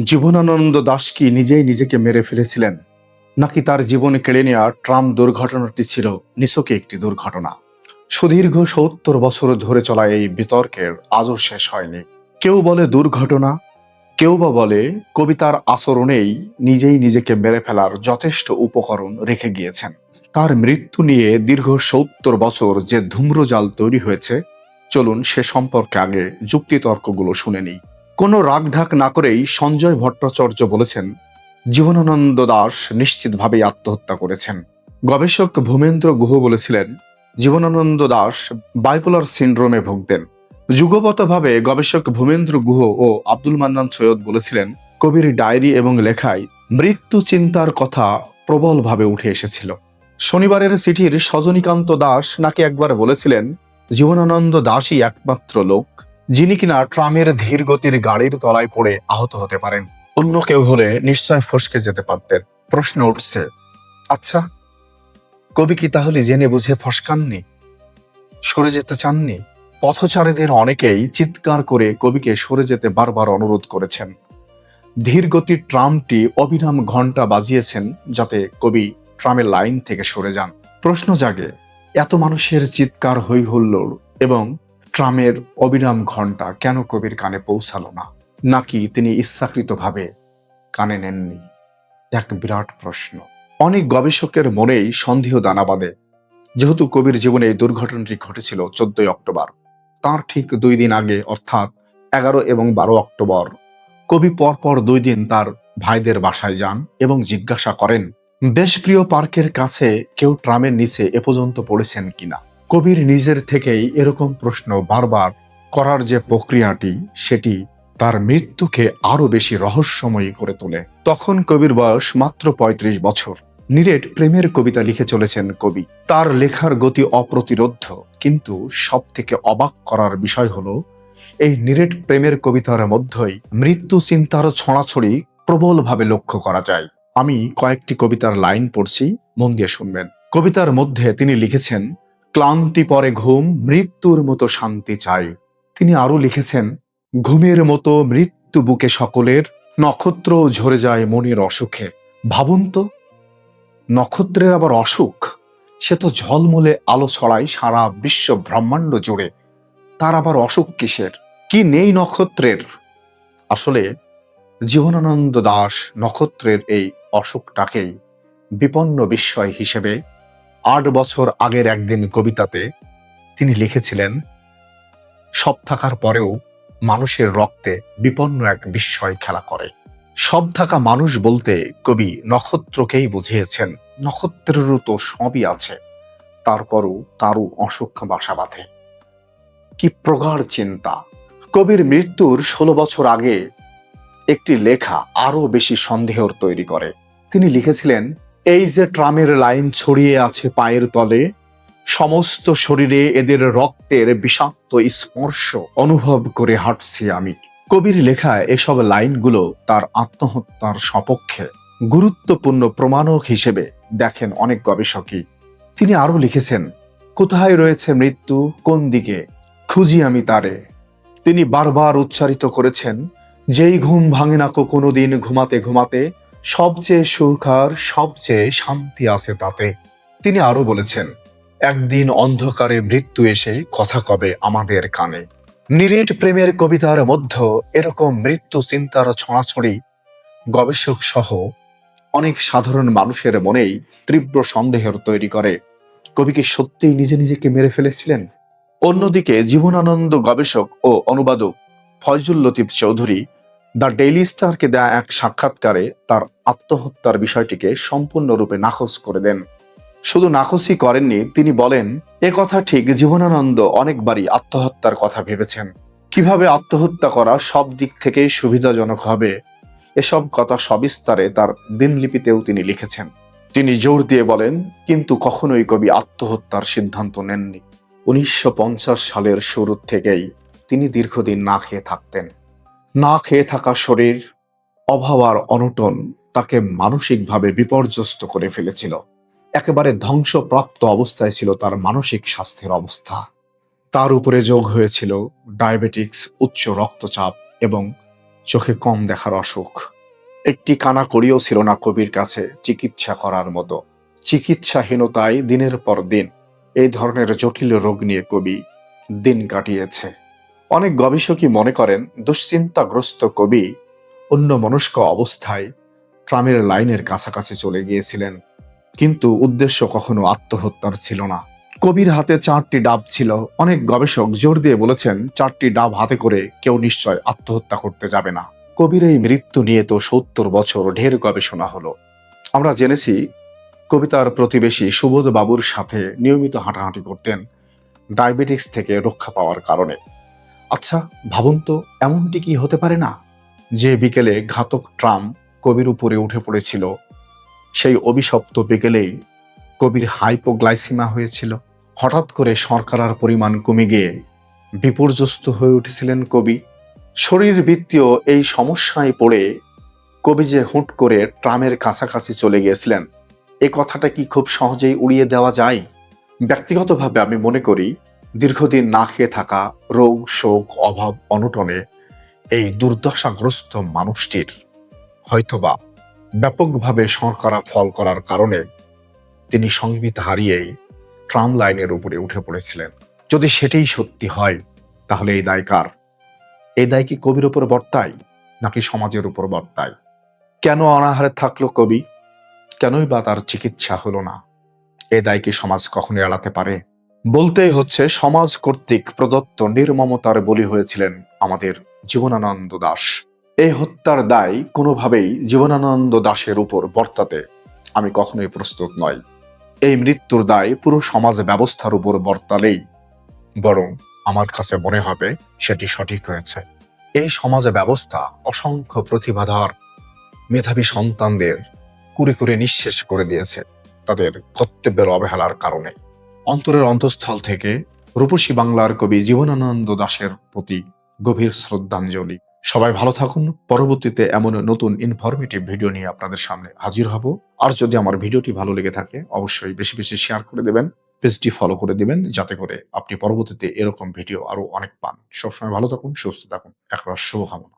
জীবনানন্দ দাশ কি নিজেই নিজেকে মেরে ফেলেছিলেন, নাকি তার জীবন কেড়ে নেওয়া ট্রাম দুর্ঘটনাটি ছিল নিছকই একটি দুর্ঘটনা? সুদীর্ঘ ৭০ বছর ধরে চলা এই বিতর্কের আজও শেষ হয়নি। কেউ বলে দুর্ঘটনা, কেউ বা বলে কবিতার আচরণেই নিজেই নিজেকে মেরে ফেলার যথেষ্ট উপকরণ রেখে গিয়েছেন। তার মৃত্যু নিয়ে দীর্ঘ ৭০ বছর যে ধূম্রজাল তৈরি হয়েছে, চলুন সে সম্পর্কে আগে যুক্তিতর্কগুলো শুনে নিই। কোনো রাগঢাক না করেই সঞ্জয় ভট্টাচার্য বলেছেন, জীবনানন্দ দাশ নিশ্চিতভাবেই আত্মহত্যা করেছেন। গবেষক ভূমেন্দ্র গুহ বলেছিলেন, জীবনানন্দ দাশ বাইপোলার সিন্ড্রোমে ভুগতেন। যুগপতভাবে গবেষক ভূমেন্দ্র গুহ ও আব্দুল মান্নান সৈয়দ বলেছিলেন, কবির ডায়েরি এবং লেখায় মৃত্যু চিন্তার কথা প্রবলভাবে উঠে এসেছিল। শনিবারের চিঠির সজনীকান্ত দাস নাকি একবার বলেছিলেন, জীবনানন্দ দাশই একমাত্র লোক যিনি কিনা ট্রামের ধীর গতির গাড়ির তলায় পড়ে আহত হতে পারেন। অন্য কেউ হলে নিশ্চয় ফসকে যেতে পারতেন। প্রশ্ন উঠছে, আচ্ছা, কবি কি তাহলে জেনে বুঝে ফসকাননি, সরে যেতে চাননি? পথচারীদের অনেকেই চিৎকার করে কবিকে সরে যেতে বারবার অনুরোধ করেছেন। ধীর গতির ট্রামটি অবিরাম ঘন্টা বাজিয়েছেন যাতে কবি ট্রামের লাইন থেকে সরে যান। প্রশ্ন জাগে, এত মানুষের চিৎকার হই হুল্লোড় এবং ট্রামের অবিরাম ঘন্টা কেন কবির কানে পৌঁছালো না? নাকি তিনি ইচ্ছাকৃতভাবে কানে নেননি? এক বিরাট প্রশ্ন। অনেক গবেষকের মনেই সন্দেহ দানা বাঁধে। যেহেতু কবির জীবনে এই দুর্ঘটনাটি ঘটেছিল 14 অক্টোবর, তার ঠিক 2 দিন আগে অর্থাৎ 11 এবং 12 অক্টোবর কবি পরপর 2 দিন তার ভাইদের বাসায় যান এবং জিজ্ঞাসা করেন, দেশপ্রিয় পার্কের কাছে কেউ ট্রামের নিচে এ পর্যন্ত পড়েছেন কিনা। কবির নিজের থেকেই এরকম প্রশ্ন বারবার করার যে প্রক্রিয়াটি, সেটি তার মৃত্যুকে আরো বেশি রহস্যময়ী করে তোলে। তখন কবির বয়স মাত্র 35 বছর। নিরেট প্রেমের কবিতা লিখে চলেছেন কবি। তার লেখার গতি অপ্রতিরোধ্য, কিন্তু সব থেকে অবাক করার বিষয় হলো, এই নিরেট প্রেমের কবিতার মধ্যেই মৃত্যু চিন্তার ছড়াছড়ি প্রবলভাবে লক্ষ্য করা যায়। আমি কয়েকটি কবিতার লাইন পড়ছি, মন দিয়ে শুনবেন। কবিতার মধ্যে তিনি লিখেছেন, ক্লান্তি পরে ঘুম, মৃত্যুর মতো শান্তি চাই। তিনি আরো লিখেছেন, ঘুমের মতো মৃত্যু বুকে সকলের, নক্ষত্র ঝরে যায় মনের অসুখে। ভাবুন তো, নক্ষত্রের আবার অসুখ? সে তো ঝলমলে আলো ছড়ায় সারা বিশ্ব ব্রহ্মাণ্ড জুড়ে, তার আবার অসুখ কিসের? কি নেই নক্ষত্রের? আসলে জীবনানন্দ দাশ নক্ষত্রের এই অসুখটাকেই বিপন্ন বিস্ময় হিসেবে 8 বছর আগের একদিন কবিতাতে তিনি লিখেছিলেন, সব থাকার পরেও মানুষের রক্তে বিপন্ন এক বিস্ময় খেলা করে। সব থাকা মানুষ বলতে কবি নক্ষত্রকেই বুঝিয়েছেন। নক্ষত্রেরও তো সবই আছে, তারপরও তারও অসুখ বাসা বাঁধে। কি প্রগাঢ় চিন্তা! কবির মৃত্যুর 16 বছর আগে একটি লেখা আরো বেশি সন্দেহর তৈরি করে। তিনি লিখেছিলেন, এই যে ট্রামের লাইন ছড়িয়ে আছে পায়ের তলে, সমস্ত শরীরে এদের রক্তের বিষাক্ত স্পর্শ অনুভব করে হাঁটছি আমি। কবির লেখায় এসব লাইনগুলো তার আত্মহত্যার সপক্ষে গুরুত্বপূর্ণ প্রমাণক হিসেবে দেখেন অনেক গবেষকই। তিনি আরো লিখেছেন, কোথায় রয়েছে মৃত্যু, কোন দিকে খুঁজি আমি তারে। তিনি বারবার উচ্চারিত করেছেন, যেই ঘুম ভাঙে না কোনোদিন ঘুমাতে ঘুমাতে, সবচেয়ে সুখ আর সবচেয়ে শান্তি আছে তাতে। তিনি আরো বলেছেন, একদিন অন্ধকারে মৃত্যু এসে কথা কবে আমাদের কানে। নিরেট প্রেমের কবিতার মধ্যে এরকম মৃত্যু চিন্তার ছড়াছড়ি গবেষক সহ অনেক সাধারণ মানুষের মনেই তীব্র সন্দেহের তৈরি করে। কবি কি সত্যিই নিজে নিজেকে মেরে ফেলেছিলেন? অন্যদিকে জীবনানন্দ গবেষক ও অনুবাদক ফয়জুল লতিফ চৌধুরী দ্য ডেইলি স্টারকে দেয়া এক সাক্ষাৎকারে তার আত্মহত্যার বিষয়টিকে সম্পূর্ণরূপে নাকচ করে দেন। শুধু নাকচই করেননি, তিনি বলেন, এ কথা ঠিক, জীবনানন্দ অনেকবারই আত্মহত্যার কথা ভেবেছেন। কিভাবে আত্মহত্যা করা সব দিক থেকে সুবিধাজনক হবে, এসব কথা সবিস্তারে তার দিনলিপিতেও তিনি লিখেছেন। তিনি জোর দিয়ে বলেন, কিন্তু কখনোই কবি আত্মহত্যার সিদ্ধান্ত নেননি। 1950 সালের শুরু থেকেই তিনি দীর্ঘদিন না খেয়ে থাকতেন। না খেয়ে থাকা শরীর, অভাব আর অনটন তাকে মানসিকভাবে বিপর্যস্ত করে ফেলেছিল। একেবারে ধ্বংসপ্রাপ্ত অবস্থায় ছিল তার মানসিক স্বাস্থ্যের অবস্থা। তার উপরে যোগ হয়েছিল ডায়াবেটিক্স, উচ্চ রক্তচাপ এবং চোখে কম দেখার অসুখ, একটি কানা কড়িও ছিল না কবির কাছে চিকিৎসা করার মতো। চিকিৎসাহীনতায় দিনের পর দিন এই ধরনের জটিল রোগ নিয়ে কবি দিন কাটিয়েছে। অনেক গবেষকই মনে করেন দুশ্চিন্তাগ্রস্ত কবি অন্যমনস্ক অবস্থায় ট্রামের লাইনের কাছাকাছি চলে গিয়েছিলেন, কিন্তু উদ্দেশ্য কখনো আত্মহত্যার ছিল না। কবির হাতে 4টি ডাব ছিল। অনেক গবেষক জোর দিয়ে বলেছেন 4টি ডাব হাতে করে কেউ নিশ্চয় আত্মহত্যা করতে যাবে না। কবির এই মৃত্যু নিয়ে তো 70 বছর ঢের গবেষণা হলো। আমরা জেনেছি কবি তার প্রতিবেশী সুবোধ বাবুর সাথে নিয়মিত হাঁটাহাঁটি করতেন ডায়াবেটিস থেকে রক্ষা পাওয়ার কারণে। আচ্ছা ভাবুন তো, এমনটি কি হতে পারে না যে বিকেলে ঘাতক ট্রাম কবির উপরে উঠে পড়েছিল, সেই অভিশপ্ত বিকেলেই কবির হাইপোগ্লাইসিমা হয়েছিল। হঠাৎ করে শর্করার পরিমাণ কমে গিয়ে বিপর্যস্ত হয়ে উঠেছিলেন কবি। শরীরবৃত্তীয় এই সমস্যায় পড়ে কবি যে হুট করে ট্রামের কাছাকাছি চলে গিয়েছিলেন, এ কথাটা কি খুব সহজেই উড়িয়ে দেওয়া যায়? ব্যক্তিগতভাবে আমি মনে করি দীর্ঘদিন না খেয়ে থাকা, রোগ শোক অভাব অনটনে এই দুর্দশাগ্রস্ত মানুষটির হয়তোবা ব্যাপকভাবে শর্করা ফল করার কারণে তিনি সংবিত হারিয়েই ট্রাম লাইনের উপরে উঠে পড়েছিলেন। যদি সেটাই সত্যি হয় তাহলে এই দায় কার? এই দায় কি কবির উপর বর্তায় নাকি সমাজের উপর বর্তায়? কেন অনাহারে থাকলো কবি? কেনই বা তার চিকিৎসা হলো না? এ দায় কি সমাজ কখনো এড়াতে পারে? বলতেই হচ্ছে সমাজ কর্তৃক প্রদত্ত নির্মমতার বলি হয়েছিলেন আমাদের জীবনানন্দ দাশ। এই হত্যার দায় কোনোভাবেই জীবনানন্দ দাশের উপর বর্তাতে আমি কখনোই প্রস্তুত নই। এই মৃত্যুর দায় পুরো সমাজ ব্যবস্থার উপর বর্তালেই বরং আমার কাছে মনে হবে সেটি সঠিক হয়েছে। এই সমাজ ব্যবস্থা অসংখ্য প্রতিভাধর মেধাবী সন্তানদের কুড়ে কুড়ে নিঃশেষ করে দিয়েছে তাদের কর্তব্যের অবহেলার কারণে। অন্তরের অন্তঃস্থল থেকে রূপসী বাংলার কবি জীবনানন্দ দাশের প্রতি গভীর শ্রদ্ধাঞ্জলি। সবাই ভালো থাকুন। পরবর্তীতে এমন নতুন ইনফরমেটিভ ভিডিও নিয়ে আপনাদের সামনে হাজির হব। আর যদি আমার ভিডিওটি ভালো লেগে থাকে অবশ্যই বেশি বেশি শেয়ার করে দেবেন, পেজটি ফলো করে দিবেন, যাতে করে আপনি পরবর্তীতে এরকম ভিডিও আরো অনেক পান। সবসময় ভালো থাকুন, সুস্থ থাকুন। একবার শুভকামনা।